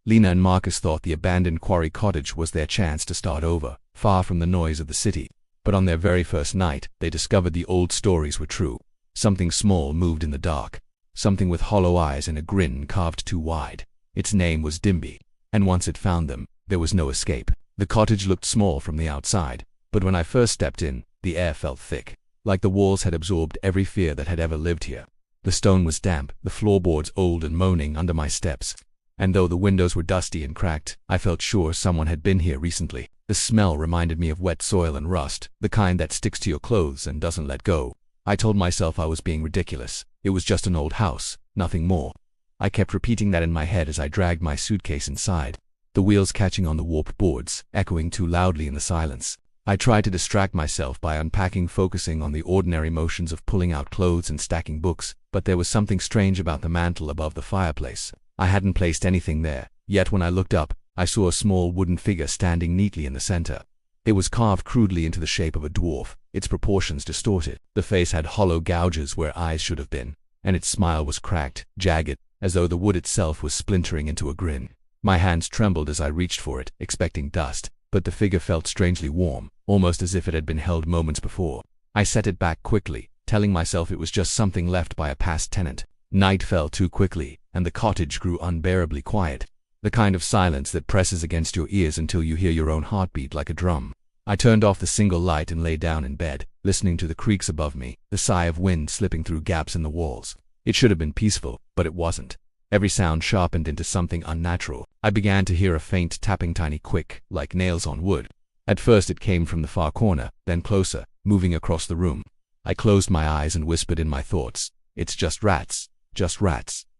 Lena and Marcus thought the abandoned quarry cottage was their chance to start over, far from the noise of the city. But on their very first night, they discovered the old stories were true. Something small moved in the dark. Something with hollow eyes and a grin carved too wide. Its name was Dimbi, and once it found them, there was no escape. The cottage looked small from the outside, but when I first stepped in, the air felt thick, like the walls had absorbed every fear that had ever lived here. The stone was damp, the floorboards old and moaning under my steps, and though the windows were dusty and cracked, I felt sure someone had been here recently. The smell reminded me of wet soil and rust, the kind that sticks to your clothes and doesn't let go. I told myself I was being ridiculous. It was just an old house, nothing more. I kept repeating that in my head as I dragged my suitcase inside, the wheels catching on the warped boards, echoing too loudly in the silence. I tried to distract myself by unpacking, focusing on the ordinary motions of pulling out clothes and stacking books, but there was something strange about the mantel above the fireplace. I hadn't placed anything there, yet when I looked up, I saw a small wooden figure standing neatly in the center. It was carved crudely into the shape of a dwarf, its proportions distorted. The face had hollow gouges where eyes should have been, and its smile was cracked, jagged, as though the wood itself was splintering into a grin. My hands trembled as I reached for it, expecting dust, but the figure felt strangely warm, almost as if it had been held moments before. I set it back quickly, telling myself it was just something left by a past tenant. Night fell too quickly, and the cottage grew unbearably quiet. The kind of silence that presses against your ears until you hear your own heartbeat like a drum. I turned off the single light and lay down in bed, listening to the creaks above me, the sigh of wind slipping through gaps in the walls. It should have been peaceful, but it wasn't. Every sound sharpened into something unnatural. I began to hear a faint tapping, tiny quick, like nails on wood. At first it came from the far corner, then closer, moving across the room. I closed my eyes and whispered in my thoughts, "It's just rats,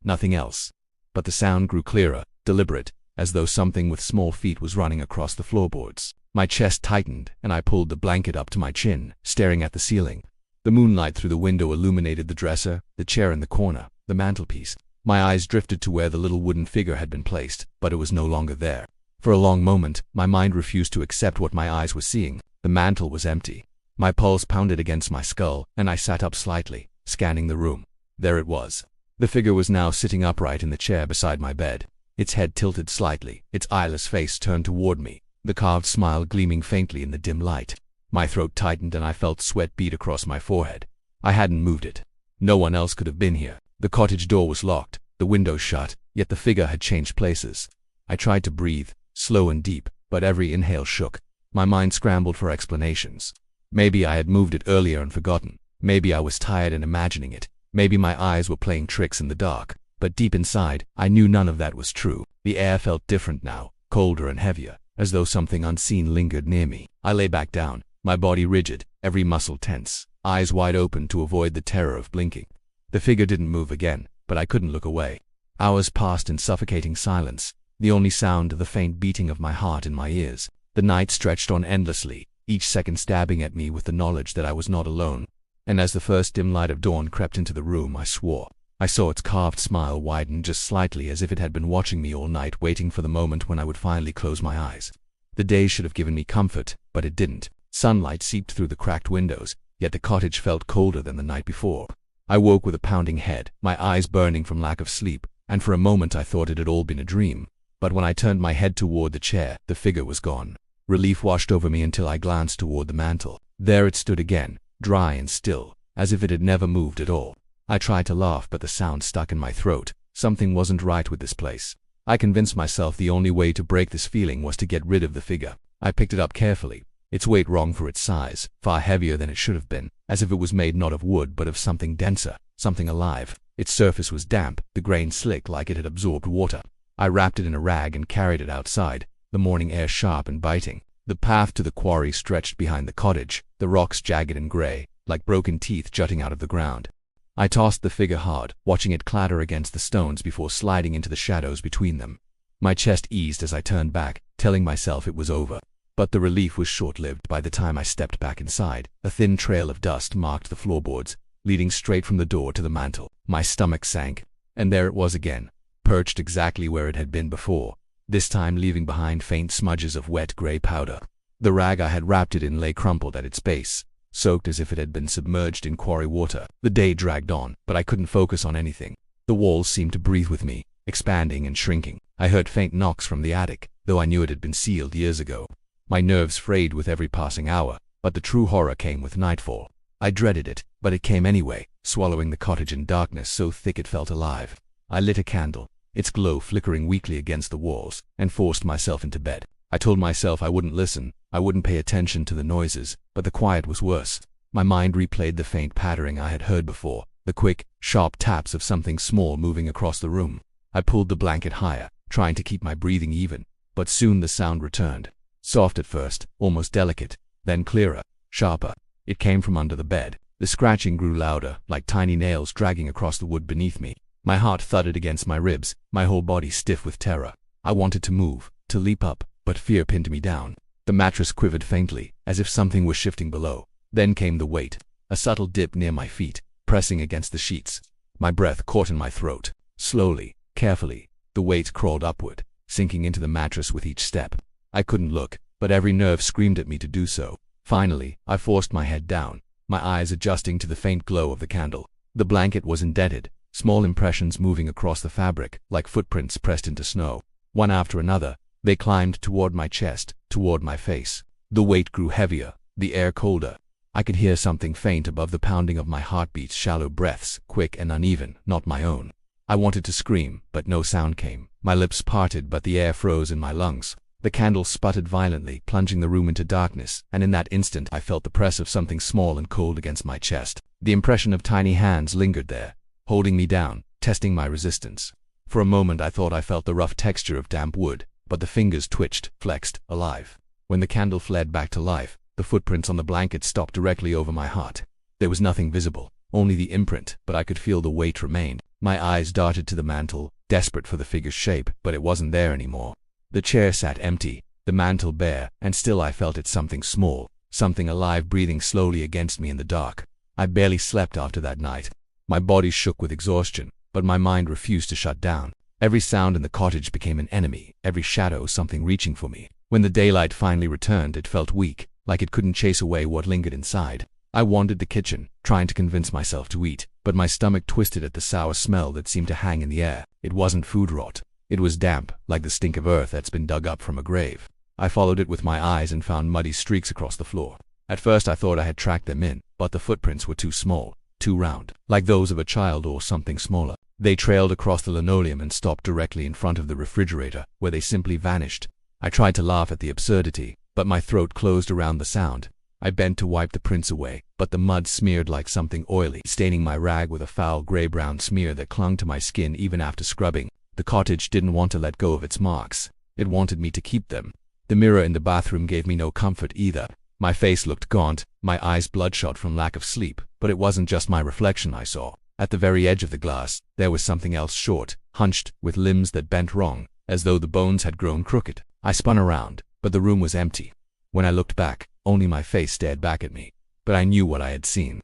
nothing else." But the sound grew clearer, deliberate, as though something with small feet was running across the floorboards. My chest tightened, and I pulled the blanket up to my chin, staring at the ceiling. The moonlight through the window illuminated the dresser, the chair in the corner, the mantelpiece. My eyes drifted to where the little wooden figure had been placed, but it was no longer there. For a long moment, my mind refused to accept what my eyes were seeing. The mantel was empty. My pulse pounded against my skull, and I sat up slightly, scanning the room. There it was. The figure was now sitting upright in the chair beside my bed, its head tilted slightly, its eyeless face turned toward me, the carved smile gleaming faintly in the dim light. My throat tightened and I felt sweat bead across my forehead. I hadn't moved it. No one else could have been here. The cottage door was locked, the window shut, yet the figure had changed places. I tried to breathe, slow and deep, but every inhale shook. My mind scrambled for explanations. Maybe I had moved it earlier and forgotten. Maybe I was tired and imagining it. Maybe my eyes were playing tricks in the dark. But deep inside, I knew none of that was true. The air felt different now, colder and heavier, as though something unseen lingered near me. I lay back down, my body rigid, every muscle tense, eyes wide open to avoid the terror of blinking. The figure didn't move again, but I couldn't look away. Hours passed in suffocating silence, the only sound the faint beating of my heart in my ears. The night stretched on endlessly, each second stabbing at me with the knowledge that I was not alone. And as the first dim light of dawn crept into the room, I swore. I saw its carved smile widen just slightly, as if it had been watching me all night, waiting for the moment when I would finally close my eyes. The day should have given me comfort, but it didn't. Sunlight seeped through the cracked windows, yet the cottage felt colder than the night before. I woke with a pounding head, my eyes burning from lack of sleep, and for a moment I thought it had all been a dream. But when I turned my head toward the chair, the figure was gone. Relief washed over me until I glanced toward the mantel. There it stood again, dry and still, as if it had never moved at all. I tried to laugh, but the sound stuck in my throat. Something wasn't right with this place. I convinced myself the only way to break this feeling was to get rid of the figure. I picked it up carefully, its weight wrong for its size, far heavier than it should have been, as if it was made not of wood but of something denser, something alive. Its surface was damp, the grain slick like it had absorbed water. I wrapped it in a rag and carried it outside, the morning air sharp and biting. The path to the quarry stretched behind the cottage, the rocks jagged and gray, like broken teeth jutting out of the ground. I tossed the figure hard, watching it clatter against the stones before sliding into the shadows between them. My chest eased as I turned back, telling myself it was over. But the relief was short-lived. By the time I stepped back inside, a thin trail of dust marked the floorboards, leading straight from the door to the mantel. My stomach sank, and there it was again, perched exactly where it had been before, this time leaving behind faint smudges of wet gray powder. The rag I had wrapped it in lay crumpled at its base, soaked as if it had been submerged in quarry water. The day dragged on, but I couldn't focus on anything. The walls seemed to breathe with me, expanding and shrinking. I heard faint knocks from the attic, though I knew it had been sealed years ago. My nerves frayed with every passing hour, but the true horror came with nightfall. I dreaded it, but it came anyway, swallowing the cottage in darkness so thick it felt alive. I lit a candle, its glow flickering weakly against the walls, and forced myself into bed. I told myself I wouldn't listen, I wouldn't pay attention to the noises, but the quiet was worse. My mind replayed the faint pattering I had heard before, the quick, sharp taps of something small moving across the room. I pulled the blanket higher, trying to keep my breathing even, but soon the sound returned. Soft at first, almost delicate, then clearer, sharper. It came from under the bed. The scratching grew louder, like tiny nails dragging across the wood beneath me. My heart thudded against my ribs, my whole body stiff with terror. I wanted to move, to leap up, but fear pinned me down. The mattress quivered faintly, as if something was shifting below. Then came the weight, a subtle dip near my feet, pressing against the sheets. My breath caught in my throat. Slowly, carefully, the weight crawled upward, sinking into the mattress with each step. I couldn't look, but every nerve screamed at me to do so. Finally, I forced my head down, my eyes adjusting to the faint glow of the candle. The blanket was indented, small impressions moving across the fabric, like footprints pressed into snow. One after another, they climbed toward my chest, toward my face. The weight grew heavier, the air colder. I could hear something faint above the pounding of my heartbeat's shallow breaths, quick and uneven, not my own. I wanted to scream, but no sound came. My lips parted, but the air froze in my lungs. The candle sputtered violently, plunging the room into darkness, and in that instant I felt the press of something small and cold against my chest. The impression of tiny hands lingered there, holding me down, testing my resistance. For a moment I thought I felt the rough texture of damp wood, but the fingers twitched, flexed, alive. When the candle fled back to life, the footprints on the blanket stopped directly over my heart. There was nothing visible, only the imprint, but I could feel the weight remained. My eyes darted to the mantel, desperate for the figure's shape, but it wasn't there anymore. The chair sat empty, the mantel bare, and still I felt it something small, something alive breathing slowly against me in the dark. I barely slept after that night. My body shook with exhaustion, but my mind refused to shut down. Every sound in the cottage became an enemy, every shadow something reaching for me. When the daylight finally returned, it felt weak, like it couldn't chase away what lingered inside. I wandered the kitchen, trying to convince myself to eat, but my stomach twisted at the sour smell that seemed to hang in the air. It wasn't food rot. It was damp, like the stink of earth that's been dug up from a grave. I followed it with my eyes and found muddy streaks across the floor. At first I thought I had tracked them in, but the footprints were too small, too round, like those of a child or something smaller. They trailed across the linoleum and stopped directly in front of the refrigerator, where they simply vanished. I tried to laugh at the absurdity, but my throat closed around the sound. I bent to wipe the prints away, but the mud smeared like something oily, staining my rag with a foul gray-brown smear that clung to my skin even after scrubbing. The cottage didn't want to let go of its marks. It wanted me to keep them. The mirror in the bathroom gave me no comfort either. My face looked gaunt, my eyes bloodshot from lack of sleep, but it wasn't just my reflection I saw. At the very edge of the glass, there was something else short, hunched, with limbs that bent wrong, as though the bones had grown crooked. I spun around, but the room was empty. When I looked back, only my face stared back at me. But I knew what I had seen.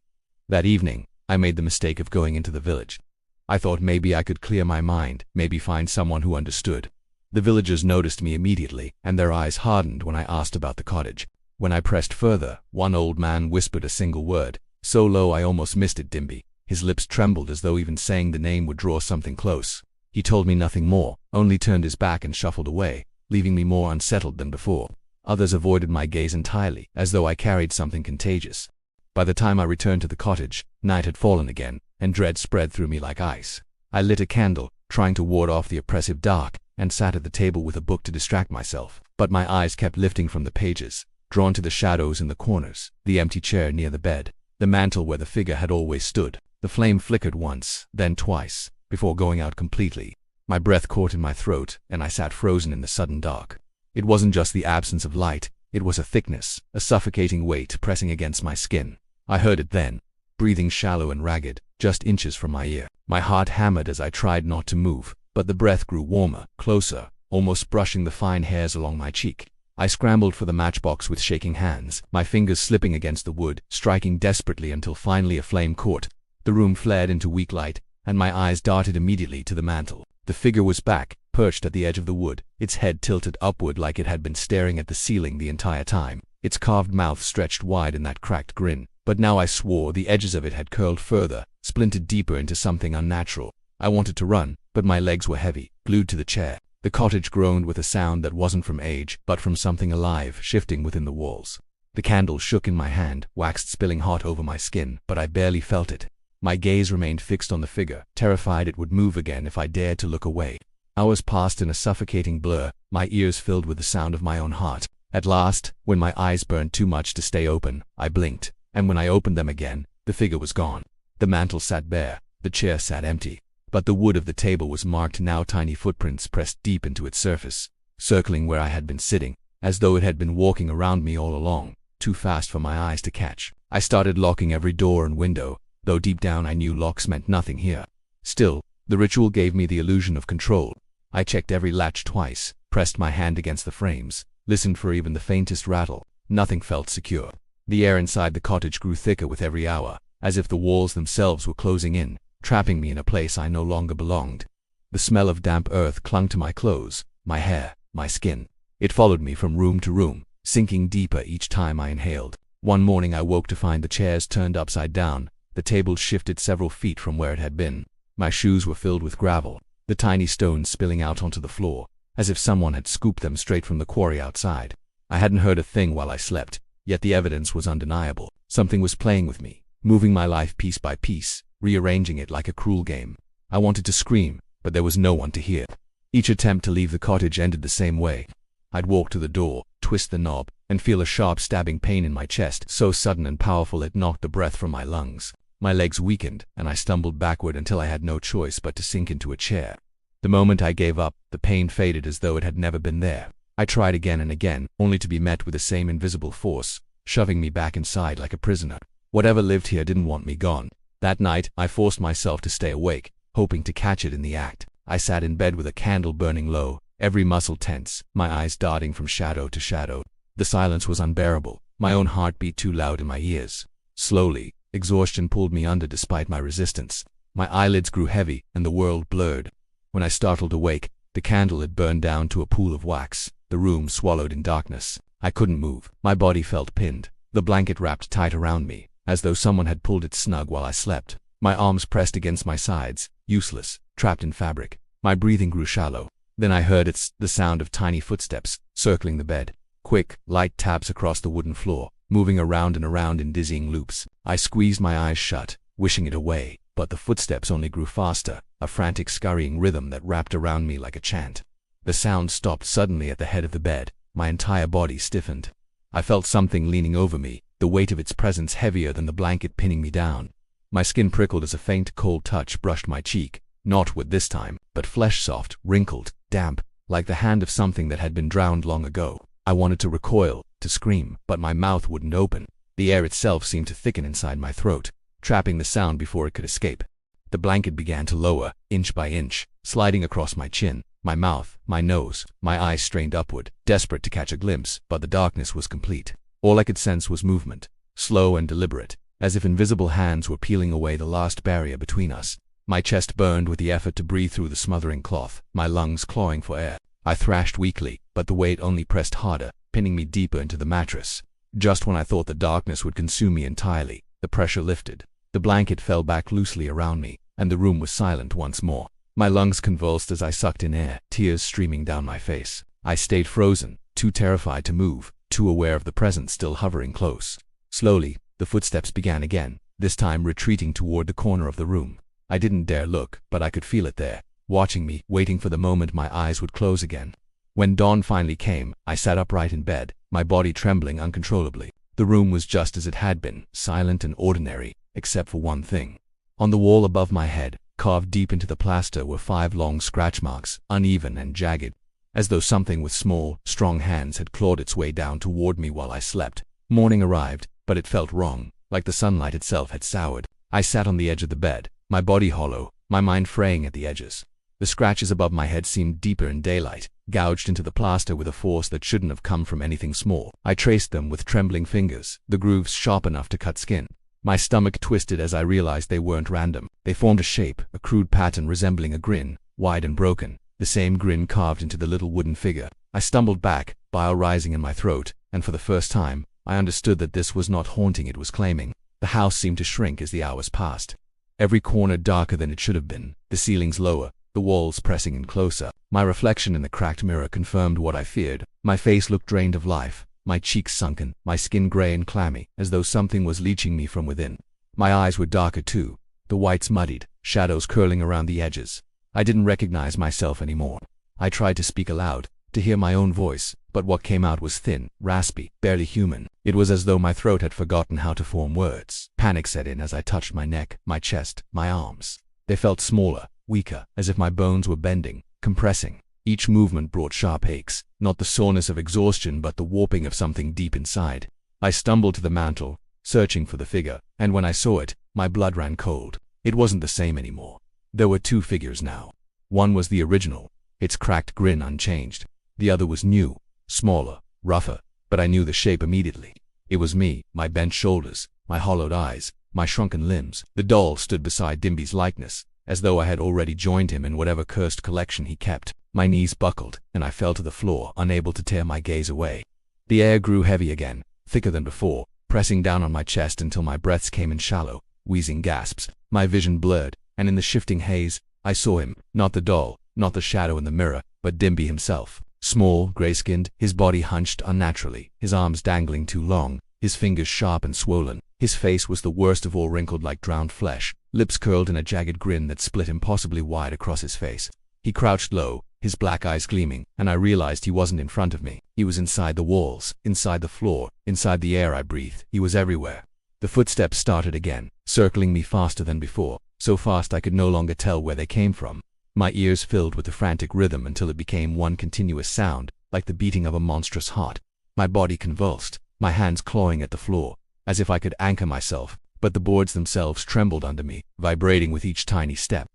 That evening, I made the mistake of going into the village. I thought maybe I could clear my mind, maybe find someone who understood. The villagers noticed me immediately, and their eyes hardened when I asked about the cottage. When I pressed further, one old man whispered a single word, so low I almost missed it, Dimbi. His lips trembled as though even saying the name would draw something close. He told me nothing more, only turned his back and shuffled away, leaving me more unsettled than before. Others avoided my gaze entirely, as though I carried something contagious. By the time I returned to the cottage, night had fallen again, and dread spread through me like ice. I lit a candle, trying to ward off the oppressive dark, and sat at the table with a book to distract myself. But my eyes kept lifting from the pages, drawn to the shadows in the corners, the empty chair near the bed, the mantel where the figure had always stood. The flame flickered once, then twice, before going out completely. My breath caught in my throat, and I sat frozen in the sudden dark. It wasn't just the absence of light, it was a thickness, a suffocating weight pressing against my skin. I heard it then, breathing shallow and ragged, just inches from my ear. My heart hammered as I tried not to move, but the breath grew warmer, closer, almost brushing the fine hairs along my cheek. I scrambled for the matchbox with shaking hands, my fingers slipping against the wood, striking desperately until finally a flame caught. The room flared into weak light, and my eyes darted immediately to the mantel. The figure was back, perched at the edge of the wood, its head tilted upward like it had been staring at the ceiling the entire time. Its carved mouth stretched wide in that cracked grin, but now I swore the edges of it had curled further, splintered deeper into something unnatural. I wanted to run, but my legs were heavy, glued to the chair. The cottage groaned with a sound that wasn't from age, but from something alive shifting within the walls. The candle shook in my hand, waxed spilling hot over my skin, but I barely felt it. My gaze remained fixed on the figure, terrified it would move again if I dared to look away. Hours passed in a suffocating blur, my ears filled with the sound of my own heart. At last, when my eyes burned too much to stay open, I blinked, and when I opened them again, the figure was gone. The mantel sat bare, the chair sat empty, but the wood of the table was marked now, tiny footprints pressed deep into its surface, circling where I had been sitting, as though it had been walking around me all along, too fast for my eyes to catch. I started locking every door and window, though deep down I knew locks meant nothing here. Still, the ritual gave me the illusion of control. I checked every latch twice, pressed my hand against the frames, listened for even the faintest rattle. Nothing felt secure. The air inside the cottage grew thicker with every hour, as if the walls themselves were closing in, trapping me in a place I no longer belonged. The smell of damp earth clung to my clothes, my hair, my skin. It followed me from room to room, sinking deeper each time I inhaled. One morning I woke to find the chairs turned upside down, the table shifted several feet from where it had been. My shoes were filled with gravel, the tiny stones spilling out onto the floor, as if someone had scooped them straight from the quarry outside. I hadn't heard a thing while I slept, yet the evidence was undeniable. Something was playing with me, moving my life piece by piece, rearranging it like a cruel game. I wanted to scream, but there was no one to hear. Each attempt to leave the cottage ended the same way. I'd walk to the door, twist the knob, and feel a sharp stabbing pain in my chest, so sudden and powerful it knocked the breath from my lungs. My legs weakened, and I stumbled backward until I had no choice but to sink into a chair. The moment I gave up, the pain faded as though it had never been there. I tried again and again, only to be met with the same invisible force, shoving me back inside like a prisoner. Whatever lived here didn't want me gone. That night, I forced myself to stay awake, hoping to catch it in the act. I sat in bed with a candle burning low, every muscle tense, my eyes darting from shadow to shadow. The silence was unbearable, my own heart beat too loud in my ears. Slowly, exhaustion pulled me under despite my resistance. My eyelids grew heavy, and the world blurred. When I startled awake, the candle had burned down to a pool of wax, the room swallowed in darkness. I couldn't move. My body felt pinned, the blanket wrapped tight around me, as though someone had pulled it snug while I slept. My arms pressed against my sides, useless, trapped in fabric. My breathing grew shallow. Then I heard the sound of tiny footsteps, circling the bed. Quick, light taps across the wooden floor, moving around and around in dizzying loops. I squeezed my eyes shut, wishing it away, but the footsteps only grew faster, a frantic scurrying rhythm that wrapped around me like a chant. The sound stopped suddenly at the head of the bed. My entire body stiffened. I felt something leaning over me, the weight of its presence heavier than the blanket pinning me down. My skin prickled as a faint cold touch brushed my cheek, not wood this time, but flesh-soft, wrinkled, damp, like the hand of something that had been drowned long ago. I wanted to recoil, to scream, but my mouth wouldn't open. The air itself seemed to thicken inside my throat, trapping the sound before it could escape. The blanket began to lower, inch by inch, sliding across my chin, my mouth, my nose. My eyes strained upward, desperate to catch a glimpse, but the darkness was complete. All I could sense was movement, slow and deliberate, as if invisible hands were peeling away the last barrier between us. My chest burned with the effort to breathe through the smothering cloth, my lungs clawing for air. I thrashed weakly, but the weight only pressed harder, pinning me deeper into the mattress. Just when I thought the darkness would consume me entirely, the pressure lifted. The blanket fell back loosely around me, and the room was silent once more. My lungs convulsed as I sucked in air, tears streaming down my face. I stayed frozen, too terrified to move, too aware of the presence still hovering close. Slowly, the footsteps began again, this time retreating toward the corner of the room. I didn't dare look, but I could feel it there, watching me, waiting for the moment my eyes would close again. When dawn finally came, I sat upright in bed, my body trembling uncontrollably. The room was just as it had been, silent and ordinary, except for one thing. On the wall above my head, carved deep into the plaster, were 5 long scratch marks, uneven and jagged, as though something with small, strong hands had clawed its way down toward me while I slept. Morning arrived, but it felt wrong, like the sunlight itself had soured. I sat on the edge of the bed, my body hollow, my mind fraying at the edges. The scratches above my head seemed deeper in daylight, gouged into the plaster with a force that shouldn't have come from anything small. I traced them with trembling fingers, the grooves sharp enough to cut skin. My stomach twisted as I realized they weren't random. They formed a shape, a crude pattern resembling a grin, wide and broken, the same grin carved into the little wooden figure. I stumbled back, bile rising in my throat, and for the first time, I understood that this was not haunting it was claiming. The house seemed to shrink as the hours passed. Every corner darker than it should have been, the ceilings lower, the walls pressing in closer. My reflection in the cracked mirror confirmed what I feared. My face looked drained of life, my cheeks sunken, my skin gray and clammy, as though something was leeching me from within. My eyes were darker too, the whites muddied, shadows curling around the edges. I didn't recognize myself anymore. I tried to speak aloud, to hear my own voice, but what came out was thin, raspy, barely human. It was as though my throat had forgotten how to form words. Panic set in as I touched my neck, my chest, my arms. They felt smaller, weaker, as if my bones were bending, compressing. Each movement brought sharp aches, not the soreness of exhaustion but the warping of something deep inside. I stumbled to the mantel, searching for the figure, and when I saw it, my blood ran cold. It wasn't the same anymore. There were two figures now. One was the original, its cracked grin unchanged. The other was new, smaller, rougher, but I knew the shape immediately. It was me, my bent shoulders, my hollowed eyes, my shrunken limbs. The doll stood beside Dimbi's likeness, as though I had already joined him in whatever cursed collection he kept. My knees buckled, and I fell to the floor, unable to tear my gaze away. The air grew heavy again, thicker than before, pressing down on my chest until my breaths came in shallow, wheezing gasps. My vision blurred, and in the shifting haze, I saw him, not the doll, not the shadow in the mirror, but Dimbi himself. Small, gray-skinned, his body hunched unnaturally, his arms dangling too long, his fingers sharp and swollen. His face was the worst of all, wrinkled like drowned flesh, lips curled in a jagged grin that split impossibly wide across his face. He crouched low, his black eyes gleaming, and I realized he wasn't in front of me. He was inside the walls, inside the floor, inside the air I breathed. He was everywhere. The footsteps started again, circling me faster than before, so fast I could no longer tell where they came from. My ears filled with the frantic rhythm until it became one continuous sound, like the beating of a monstrous heart. My body convulsed, my hands clawing at the floor, as if I could anchor myself, but the boards themselves trembled under me, vibrating with each tiny step.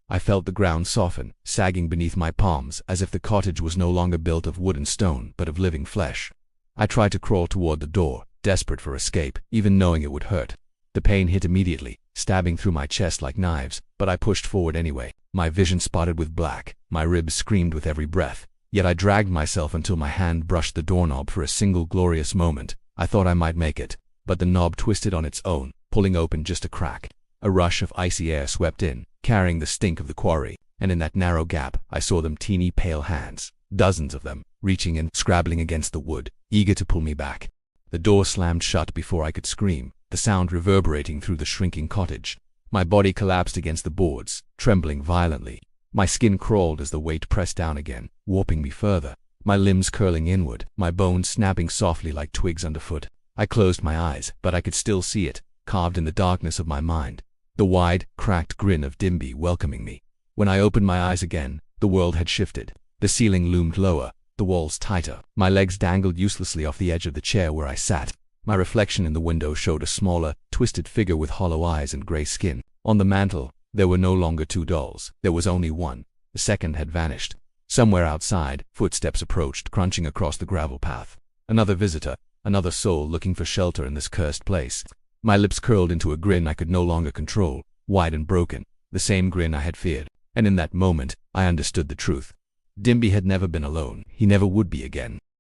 I felt the ground soften, sagging beneath my palms, as if the cottage was no longer built of wood and stone, but of living flesh. I tried to crawl toward the door, desperate for escape, even knowing it would hurt. The pain hit immediately, stabbing through my chest like knives, but I pushed forward anyway. My vision spotted with black, my ribs screamed with every breath, yet I dragged myself until my hand brushed the doorknob for a single glorious moment. I thought I might make it, but the knob twisted on its own, pulling open just a crack. A rush of icy air swept in, carrying the stink of the quarry, and in that narrow gap I saw them teeny pale hands, dozens of them, reaching and scrabbling against the wood, eager to pull me back. The door slammed shut before I could scream, the sound reverberating through the shrinking cottage. My body collapsed against the boards, trembling violently. My skin crawled as the weight pressed down again, warping me further, my limbs curling inward, my bones snapping softly like twigs underfoot. I closed my eyes, but I could still see it, carved in the darkness of my mind. The wide, cracked grin of Dimbi welcoming me. When I opened my eyes again, the world had shifted. The ceiling loomed lower, the walls tighter. My legs dangled uselessly off the edge of the chair where I sat. My reflection in the window showed a smaller, twisted figure with hollow eyes and gray skin. On the mantel, there were no longer two dolls. There was only one. The second had vanished. Somewhere outside, footsteps approached, crunching across the gravel path. Another visitor, another soul looking for shelter in this cursed place. My lips curled into a grin I could no longer control, wide and broken, the same grin I had feared. And in that moment, I understood the truth. Dimbi had never been alone. He never would be again.